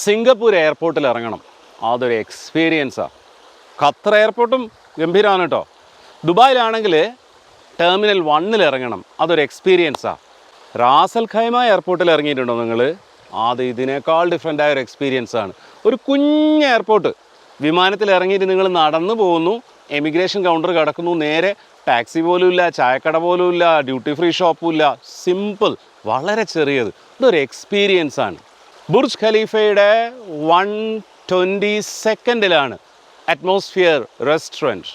Singapore എയർപോർട്ടിൽ ഇറങ്ങണം, അതൊരു എക്സ്പീരിയൻസാണ്. ഖത്തർ എയർപോർട്ടും ഗംഭീരമാണ് കേട്ടോ. ദുബായിലാണെങ്കിൽ ടെർമിനൽ 1 ഇറങ്ങണം, അതൊരു എക്സ്പീരിയൻസാണ്. റാസൽ ഖൈമ എയർപോർട്ടിൽ ഇറങ്ങിയിട്ടുണ്ടോ നിങ്ങൾ? അത് ഇതിനേക്കാൾ ഡിഫറെൻ്റായ ഒരു എക്സ്പീരിയൻസാണ്. ഒരു കുഞ്ഞ് എയർപോർട്ട്, വിമാനത്തിൽ ഇറങ്ങിയിട്ട് നിങ്ങൾ നടന്നു പോകുന്നു, എമിഗ്രേഷൻ കൗണ്ടർ കിടക്കുന്നു, നേരെ ടാക്സി പോലും ഇല്ല, ചായക്കട പോലും ഇല്ല, ഡ്യൂട്ടി ഫ്രീ ഷോപ്പും ഇല്ല, സിമ്പിൾ, വളരെ ചെറിയത്. ഇതൊരു എക്സ്പീരിയൻസാണ്. ബുർജ് ഖലീഫയുടെ 122nd അറ്റ്മോസ്ഫിയർ റെസ്റ്റോറൻറ്റ്.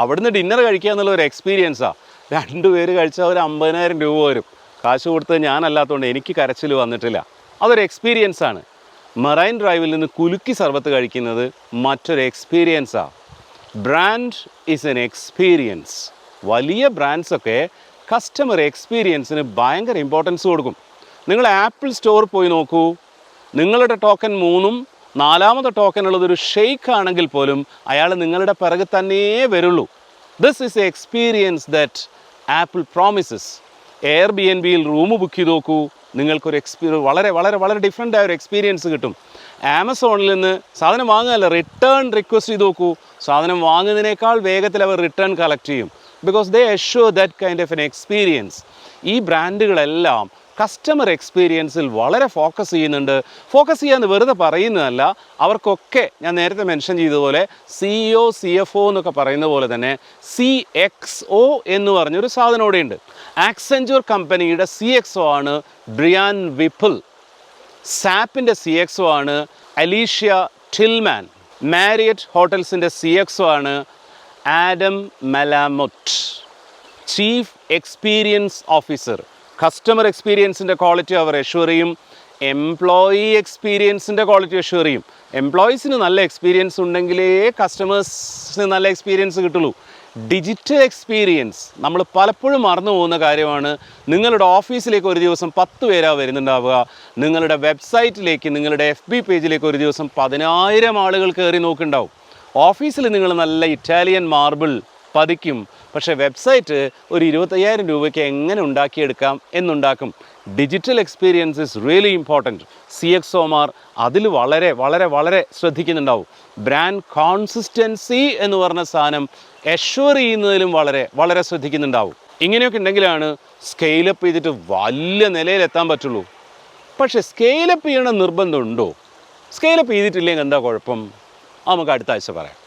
അവിടുന്ന് ഡിന്നർ കഴിക്കുക എന്നുള്ളൊരു എക്സ്പീരിയൻസാണ്. 2 പേര് കഴിച്ചാൽ ഒരു 50,000 രൂപ വരും. കാശ് കൊടുത്ത് ഞാനല്ലാത്തതുകൊണ്ട് എനിക്ക് കരച്ചിൽ വന്നിട്ടില്ല. അതൊരു എക്സ്പീരിയൻസാണ്. മറൈൻ ഡ്രൈവിൽ നിന്ന് കുലുക്കി സർബത്ത് കഴിക്കുന്നത് മറ്റൊരു എക്സ്പീരിയൻസാണ്. Brand is an experience. വലിയ ബ്രാൻഡ്സൊക്കെ കസ്റ്റമർ എക്സ്പീരിയൻസിന് ഭയങ്കര ഇമ്പോർട്ടൻസ് കൊടുക്കും. നിങ്ങൾ ആപ്പിൾ സ്റ്റോർ പോയി നോക്കൂ, നിങ്ങളുടെ ടോക്കൺ 3ഉം 4ാമത്തെ ടോക്കൺ ഉള്ളതൊരു ഷെയ്ക്ക് ആണെങ്കിൽ പോലും അയാൾ നിങ്ങളുടെ പിറകെ തന്നെ വരുള്ളൂ. This is a experience that Apple promises. എയർബിഎൻബിയിൽ റൂം ബുക്ക് ചെയ്ത് നോക്കൂ, നിങ്ങൾക്കൊരു വളരെ വളരെ വളരെ ഡിഫറെൻ്റ് ആയ ഒരു എക്സ്പീരിയൻസ് കിട്ടും. ആമസോണിൽ നിന്ന് സാധനം വാങ്ങുകയല്ല, റിട്ടേൺ റിക്വസ്റ്റ് ചെയ്ത് നോക്കൂ, സാധനം വാങ്ങുന്നതിനേക്കാൾ വേഗത്തിൽ അവർ റിട്ടേൺ കളക്ട് ചെയ്യും. Because they assure that kind of an experience. ഈ ബ്രാൻഡുകളെല്ലാം കസ്റ്റമർ എക്സ്പീരിയൻസിൽ വളരെ ഫോക്കസ് ചെയ്യുന്നുണ്ട്. ഫോക്കസ് ചെയ്യാന്ന് വെറുതെ പറയുന്നതല്ല, അവർക്കൊക്കെ ഞാൻ നേരത്തെ മെൻഷൻ ചെയ്തതുപോലെ CEO CFO എന്നൊക്കെ പറയുന്ന പോലെ തന്നെ CXO എന്ന് പറഞ്ഞൊരു സാധനം ഇവിടെയുണ്ട്. ആക്സെഞ്ചർ കമ്പനിയുടെ CXO ആണ് ബ്രിയാൻ വിപ്പിൾ. സാപ്പിൻ്റെ CXO ആണ് അലീഷ്യ ടിൽമാൻ. മാരിയറ്റ് ഹോട്ടൽസിൻ്റെ CXO ആണ് Adam Malamut. Chief experience officer. Customer എക്സ്പീരിയൻസിൻ്റെ ക്വാളിറ്റി അവർ അഷ്യൂർ ചെയ്യും, എംപ്ലോയി എക്സ്പീരിയൻസിൻ്റെ ക്വാളിറ്റി അഷ്യൂർ ചെയ്യും. എംപ്ലോയീസിന് നല്ല എക്സ്പീരിയൻസ് ഉണ്ടെങ്കിലേ കസ്റ്റമേഴ്സിന് നല്ല എക്സ്പീരിയൻസ് കിട്ടുള്ളൂ. ഡിജിറ്റൽ എക്സ്പീരിയൻസ് നമ്മൾ പലപ്പോഴും മറന്നു പോകുന്ന കാര്യമാണ്. നിങ്ങളുടെ ഓഫീസിലേക്ക് ഒരു ദിവസം 10 പേരാ വരുന്നുണ്ടാവുക. നിങ്ങളുടെ വെബ്സൈറ്റിലേക്ക്, നിങ്ങളുടെ FB പേജിലേക്ക് ഒരു ദിവസം 10,000 ആളുകൾ കയറി നോക്കുന്നുണ്ടാവും. ഓഫീസിൽ നിങ്ങൾ നല്ല ഇറ്റാലിയൻ മാർബിൾ പതിക്കും, പക്ഷേ വെബ്സൈറ്റ് ഒരു 25,000 രൂപയ്ക്ക് എങ്ങനെ ഉണ്ടാക്കിയെടുക്കാം എന്നുണ്ടാക്കും. Digital experience is really important. CXOമാർ അതിൽ വളരെ വളരെ വളരെ ശ്രദ്ധിക്കുന്നുണ്ടാവും. ബ്രാൻഡ് കോൺസിസ്റ്റൻസി എന്ന് പറഞ്ഞ സാധനം അഷ്യൂർ ചെയ്യുന്നതിലും വളരെ വളരെ ശ്രദ്ധിക്കുന്നുണ്ടാവും. ഇങ്ങനെയൊക്കെ ഉണ്ടെങ്കിലാണ് സ്കെയിലപ്പ് ചെയ്തിട്ട് വലിയ നിലയിലെത്താൻ പറ്റുള്ളൂ. പക്ഷേ സ്കെയിലപ്പ് ചെയ്യണ നിർബന്ധമുണ്ടോ? സ്കെയിലപ്പ് ചെയ്തിട്ടില്ലെങ്കിൽ എന്താ കുഴപ്പം? നമുക്ക് അടുത്ത ആഴ്ച പറയാം.